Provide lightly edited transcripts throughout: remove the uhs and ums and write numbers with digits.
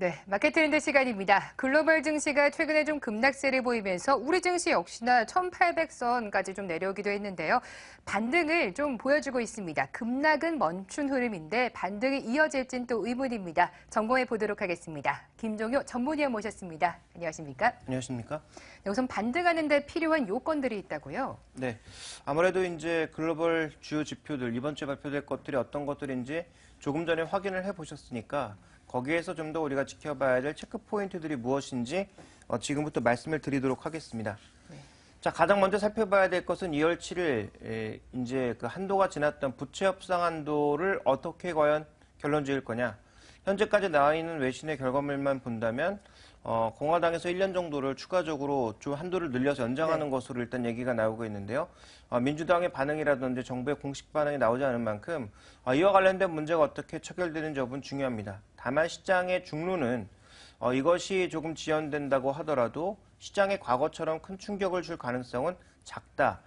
네, 마켓 트렌드 시간입니다. 글로벌 증시가 최근에 좀 급락세를 보이면서 우리 증시 역시나 1800선까지 좀 내려오기도 했는데요. 반등을 좀 보여주고 있습니다. 급락은 멈춘 흐름인데 반등이 이어질진 또 의문입니다. 점검해 보도록 하겠습니다. 김종효 전문위원 모셨습니다. 안녕하십니까? 안녕하십니까? 네, 우선 반등하는 데 필요한 요건들이 있다고요? 네. 아무래도 이제 글로벌 주요 지표들, 이번 주에 발표될 것들이 어떤 것들인지 조금 전에 확인을 해 보셨으니까 거기에서 좀 더 우리가 지켜봐야 될 체크 포인트들이 무엇인지 지금부터 말씀을 드리도록 하겠습니다. 네. 자, 가장 먼저 살펴봐야 될 것은 2월 7일 이제 그 한도가 지났던 부채 협상 한도를 어떻게 과연 결론 지을 거냐. 현재까지 나와 있는 외신의 결과물만 본다면 공화당에서 1년 정도를 추가적으로 좀 한도를 늘려서 연장하는 것으로 일단 얘기가 나오고 있는데요. 민주당의 반응이라든지 정부의 공식 반응이 나오지 않은 만큼 이와 관련된 문제가 어떻게 처결되는지 여부는 중요합니다. 다만 시장의 중루는 이것이 조금 지연된다고 하더라도 시장의 과거처럼 큰 충격을 줄 가능성은 작다.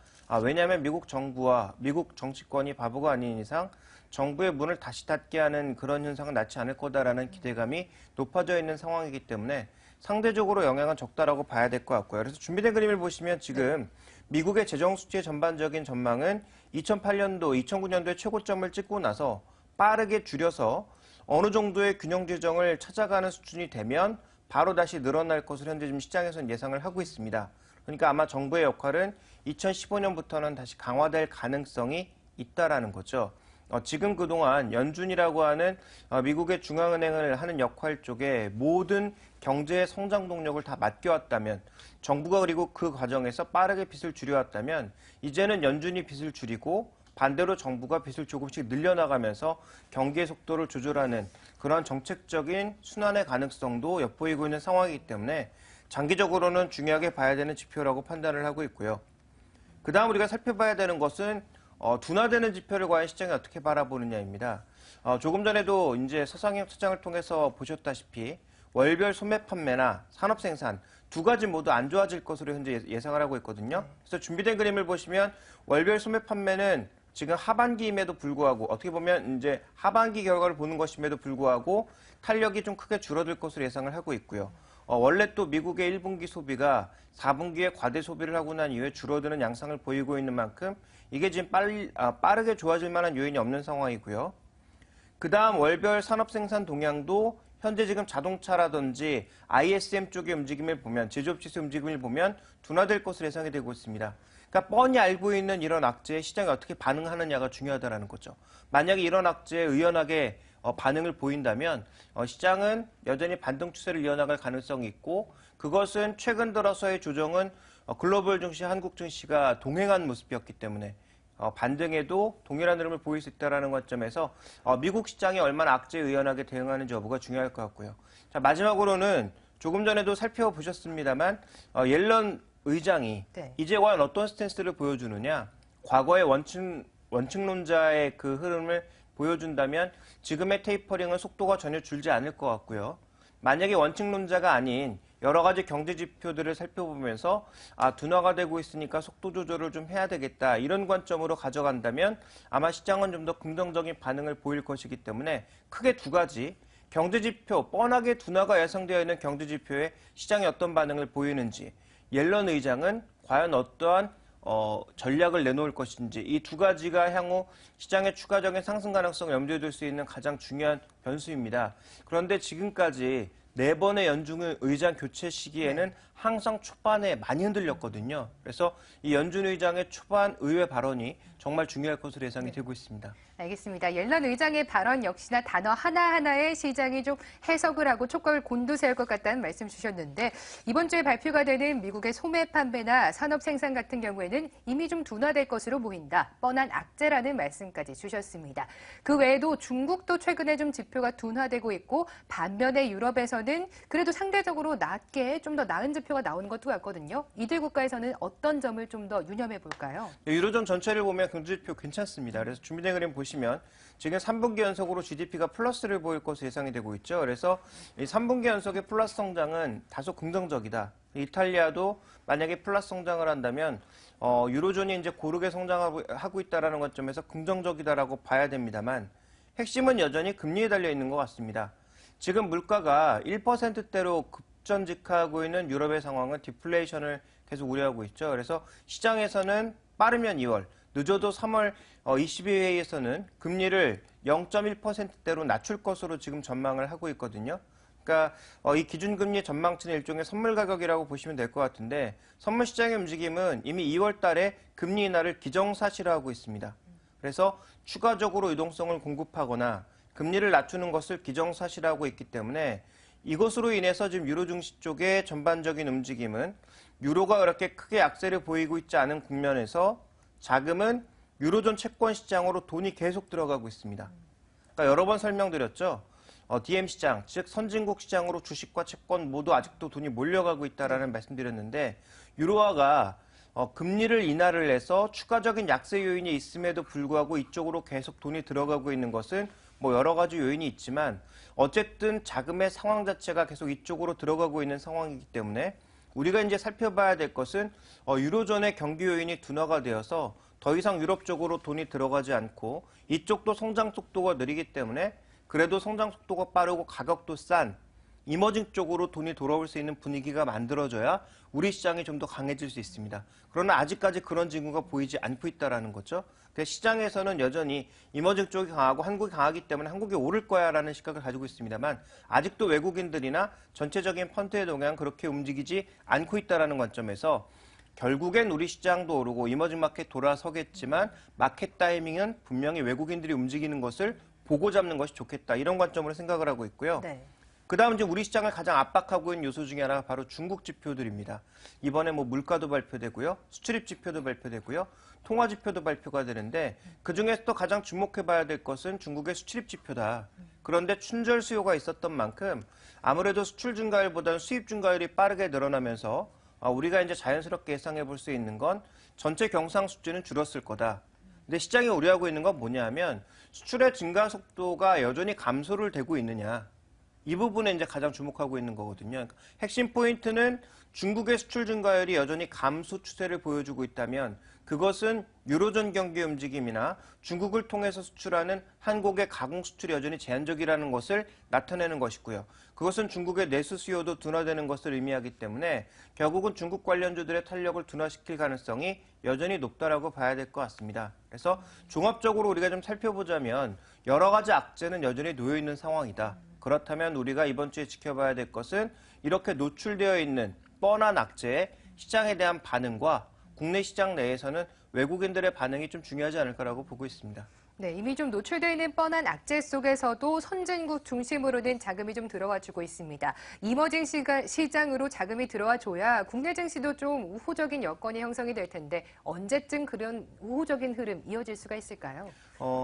왜냐하면 미국 정부와 미국 정치권이 바보가 아닌 이상 정부의 문을 다시 닫게 하는 그런 현상은 낳지 않을 거다라는 기대감이 높아져 있는 상황이기 때문에 상대적으로 영향은 적다라고 봐야 될 것 같고요. 그래서 준비된 그림을 보시면 지금 미국의 재정 수치의 전반적인 전망은 2008년도, 2009년도에 최고점을 찍고 나서 빠르게 줄여서 어느 정도의 균형 재정을 찾아가는 수준이 되면 바로 다시 늘어날 것을 현재 지금 시장에서는 예상을 하고 있습니다. 그러니까 아마 정부의 역할은 2015년부터는 다시 강화될 가능성이 있다라는 거죠. 지금 그동안 연준이라고 하는 미국의 중앙은행을 하는 역할 쪽에 모든 경제의 성장 동력을 다 맡겨왔다면 정부가 그리고 그 과정에서 빠르게 빚을 줄여왔다면 이제는 연준이 빚을 줄이고 반대로 정부가 빚을 조금씩 늘려나가면서 경기의 속도를 조절하는 그런 정책적인 순환의 가능성도 엿보이고 있는 상황이기 때문에 장기적으로는 중요하게 봐야 되는 지표라고 판단을 하고 있고요. 그 다음 우리가 살펴봐야 되는 것은 둔화되는 지표를 과연 시장이 어떻게 바라보느냐입니다. 조금 전에도 이제 서상혁 차장을 통해서 보셨다시피 월별 소매 판매나 산업 생산 두 가지 모두 안 좋아질 것으로 현재 예상을 하고 있거든요. 그래서 준비된 그림을 보시면 월별 소매 판매는 지금 하반기임에도 불구하고 어떻게 보면 이제 하반기 결과를 보는 것임에도 불구하고 탄력이 좀 크게 줄어들 것으로 예상을 하고 있고요. 원래 또 미국의 1분기 소비가 4분기에 과대 소비를 하고 난 이후에 줄어드는 양상을 보이고 있는 만큼 이게 지금 빠르게 좋아질 만한 요인이 없는 상황이고요. 그 다음 월별 산업 생산 동향도 현재 지금 자동차라든지 ISM 쪽의 움직임을 보면 제조업 지수 움직임을 보면 둔화될 것으로 예상이 되고 있습니다. 그러니까 뻔히 알고 있는 이런 악재에 시장이 어떻게 반응하느냐가 중요하다는 거죠. 만약에 이런 악재에 의연하게 반응을 보인다면 시장은 여전히 반등 추세를 이어나갈 가능성이 있고 그것은 최근 들어서의 조정은 글로벌 증시, 한국 증시가 동행한 모습이었기 때문에 반등에도 동일한 흐름을 보일 수 있다는 관점에서 미국 시장이 얼마나 악재에 의연하게 대응하는지 여부가 중요할 것 같고요. 자, 마지막으로는 조금 전에도 살펴보셨습니다만 옐런 의장이 이제 과연 어떤 스탠스를 보여주느냐, 과거의 원칙론자의 그 흐름을 보여준다면 지금의 테이퍼링은 속도가 전혀 줄지 않을 것 같고요. 만약에 원칙론자가 아닌 여러 가지 경제 지표들을 살펴보면서 둔화가 되고 있으니까 속도 조절을 좀 해야 되겠다 이런 관점으로 가져간다면 아마 시장은 좀 더 긍정적인 반응을 보일 것이기 때문에 크게 두 가지 경제 지표, 뻔하게 둔화가 예상되어 있는 경제 지표에 시장이 어떤 반응을 보이는지 옐런 의장은 과연 어떠한 전략을 내놓을 것인지 이 두 가지가 향후 시장의 추가적인 상승 가능성을 염두에 둘 수 있는 가장 중요한 변수입니다. 그런데 지금까지 4번의 연준 의장 교체 시기에는 항상 초반에 많이 흔들렸거든요. 그래서 이 연준 의장의 초반 의회 발언이 정말 중요할 것으로 예상이 되고 있습니다. 알겠습니다. 옐런 의장의 발언 역시나 단어 하나하나에 시장이 좀 해석을 하고 촉각을 곤두세울 것 같다는 말씀 주셨는데 이번 주에 발표가 되는 미국의 소매 판매나 산업 생산 같은 경우에는 이미 좀 둔화될 것으로 보인다. 뻔한 악재라는 말씀까지 주셨습니다. 그 외에도 중국도 최근에 좀 지표가 둔화되고 있고 반면에 유럽에서는 그래도 상대적으로 낮게 좀 더 나은 지표가 나오는 것도 같거든요. 이들 국가에서는 어떤 점을 좀 더 유념해 볼까요? 유로존 전체를 보면 경제 지표 괜찮습니다. 그래서 준비된 그림 보시면 지금 3분기 연속으로 GDP가 플러스를 보일 것으로 예상이 되고 있죠. 그래서 이 3분기 연속의 플러스 성장은 다소 긍정적이다. 이탈리아도 만약에 플러스 성장을 한다면 유로존이 이제 고르게 성장하고 있다는 관점에서 긍정적이다라고 봐야 됩니다만 핵심은 여전히 금리에 달려 있는 것 같습니다. 지금 물가가 1%대로 급전직하고 있는 유럽의 상황은 디플레이션을 계속 우려하고 있죠. 그래서 시장에서는 빠르면 2월, 늦어도 3월 22회의에서는 금리를 0.1%대로 낮출 것으로 지금 전망을 하고 있거든요. 그러니까 이 기준금리 전망치는 일종의 선물 가격이라고 보시면 될 것 같은데 선물 시장의 움직임은 이미 2월 달에 금리 인하를 기정사실화하고 있습니다. 그래서 추가적으로 유동성을 공급하거나 금리를 낮추는 것을 기정사실화하고 있기 때문에 이것으로 인해서 지금 유로 증시 쪽의 전반적인 움직임은 유로가 그렇게 크게 약세를 보이고 있지 않은 국면에서 자금은 유로존 채권 시장으로 돈이 계속 들어가고 있습니다. 그러니까 여러 번 설명드렸죠. DM 시장, 즉 선진국 시장으로 주식과 채권 모두 아직도 돈이 몰려가고 있다라는 말씀드렸는데 유로화가 금리를 인하를 해서 추가적인 약세 요인이 있음에도 불구하고 이쪽으로 계속 돈이 들어가고 있는 것은 뭐 여러 가지 요인이 있지만 어쨌든 자금의 상황 자체가 계속 이쪽으로 들어가고 있는 상황이기 때문에 우리가 이제 살펴봐야 될 것은 유로존의 경기 요인이 둔화가 되어서 더 이상 유럽 쪽으로 돈이 들어가지 않고 이쪽도 성장 속도가 느리기 때문에 그래도 성장 속도가 빠르고 가격도 싼 이머징 쪽으로 돈이 돌아올 수 있는 분위기가 만들어져야 우리 시장이 좀 더 강해질 수 있습니다. 그러나 아직까지 그런 징후가 보이지 않고 있다는 거죠. 그래서 시장에서는 여전히 이머징 쪽이 강하고 한국이 강하기 때문에 한국이 오를 거야라는 시각을 가지고 있습니다만 아직도 외국인들이나 전체적인 펀드의 동향은 그렇게 움직이지 않고 있다는 관점에서 결국엔 우리 시장도 오르고 이머징 마켓 돌아서겠지만 마켓 타이밍은 분명히 외국인들이 움직이는 것을 보고 잡는 것이 좋겠다. 이런 관점으로 생각을 하고 있고요. 네. 그다음 이제 우리 시장을 가장 압박하고 있는 요소 중에 하나가 바로 중국 지표들입니다. 이번에 뭐 물가도 발표되고요. 수출입 지표도 발표되고요. 통화 지표도 발표가 되는데 그중에서도 가장 주목해봐야 될 것은 중국의 수출입 지표다. 그런데 춘절 수요가 있었던 만큼 아무래도 수출 증가율보다는 수입 증가율이 빠르게 늘어나면서 우리가 이제 자연스럽게 예상해 볼 수 있는 건 전체 경상 수지는 줄었을 거다. 근데 시장이 우려하고 있는 건 뭐냐 하면 수출의 증가 속도가 여전히 감소를 되고 있느냐. 이 부분에 이제 가장 주목하고 있는 거거든요. 그러니까 핵심 포인트는 중국의 수출 증가율이 여전히 감소 추세를 보여주고 있다면 그것은 유로존 경기 움직임이나 중국을 통해서 수출하는 한국의 가공 수출이 여전히 제한적이라는 것을 나타내는 것이고요. 그것은 중국의 내수 수요도 둔화되는 것을 의미하기 때문에 결국은 중국 관련주들의 탄력을 둔화시킬 가능성이 여전히 높다라고 봐야 될 것 같습니다. 그래서 종합적으로 우리가 좀 살펴보자면 여러 가지 악재는 여전히 놓여 있는 상황이다. 그렇다면 우리가 이번 주에 지켜봐야 될 것은 이렇게 노출되어 있는 뻔한 악재에 시장에 대한 반응과 국내 시장 내에서는 외국인들의 반응이 좀 중요하지 않을까라고 보고 있습니다. 네, 이미 좀 노출되어 있는 뻔한 악재 속에서도 선진국 중심으로는 자금이 좀 들어와주고 있습니다. 이머징 시장으로 자금이 들어와줘야 국내 증시도 좀 우호적인 여건이 형성이 될 텐데 언제쯤 그런 우호적인 흐름 이어질 수가 있을까요?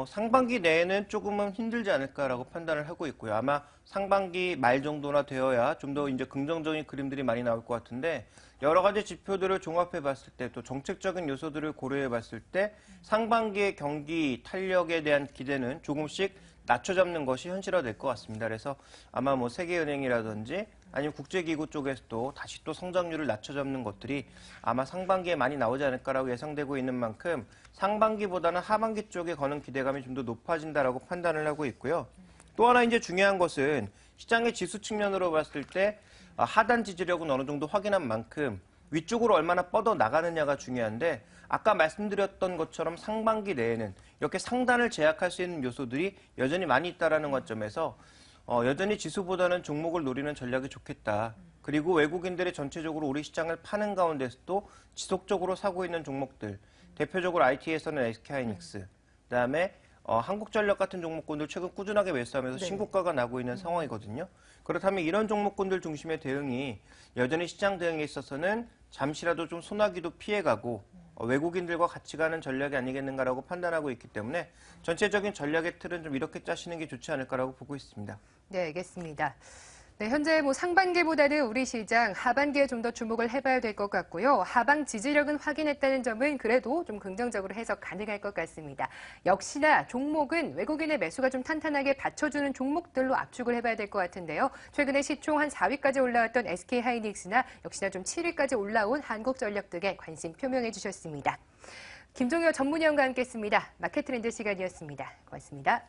상반기 내에는 조금은 힘들지 않을까라고 판단을 하고 있고요. 아마 상반기 말 정도나 되어야 좀 더 이제 긍정적인 그림들이 많이 나올 것 같은데 여러 가지 지표들을 종합해 봤을 때 또 정책적인 요소들을 고려해 봤을 때 상반기의 경기 탄력에 대한 기대는 조금씩 낮춰잡는 것이 현실화될 것 같습니다. 그래서 아마 뭐 세계은행이라든지 아니면 국제기구 쪽에서도 다시 또 성장률을 낮춰잡는 것들이 아마 상반기에 많이 나오지 않을까라고 예상되고 있는 만큼 상반기보다는 하반기 쪽에 거는 기대감이 좀 더 높아진다라고 판단을 하고 있고요. 또 하나 이제 중요한 것은 시장의 지수 측면으로 봤을 때 하단 지지력은 어느 정도 확인한 만큼 위쪽으로 얼마나 뻗어 나가느냐가 중요한데 아까 말씀드렸던 것처럼 상반기 내에는 이렇게 상단을 제약할 수 있는 요소들이 여전히 많이 있다는 관점에서 여전히 지수보다는 종목을 노리는 전략이 좋겠다. 그리고 외국인들이 전체적으로 우리 시장을 파는 가운데서도 지속적으로 사고 있는 종목들, 대표적으로 IT에서는 SK하이닉스, 그다음에 한국전력 같은 종목군들 최근 꾸준하게 매수하면서 네. 신고가가 나고 있는 상황이거든요. 그렇다면 이런 종목군들 중심의 대응이 여전히 시장 대응에 있어서는 잠시라도 좀 소나기도 피해가고 외국인들과 같이 가는 전략이 아니겠는가라고 판단하고 있기 때문에 전체적인 전략의 틀은 좀 이렇게 짜시는 게 좋지 않을까라고 보고 있습니다. 네, 알겠습니다. 네, 현재 뭐 상반기보다는 우리 시장 하반기에 좀 더 주목을 해봐야 될 것 같고요. 하방 지지력은 확인했다는 점은 그래도 좀 긍정적으로 해석 가능할 것 같습니다. 역시나 종목은 외국인의 매수가 좀 탄탄하게 받쳐주는 종목들로 압축을 해봐야 될 것 같은데요. 최근에 시총 한 4위까지 올라왔던 SK하이닉스나 역시나 좀 7위까지 올라온 한국전력 등에 관심 표명해 주셨습니다. 김종효 전문위원과 함께했습니다. 마켓 트렌드 시간이었습니다. 고맙습니다.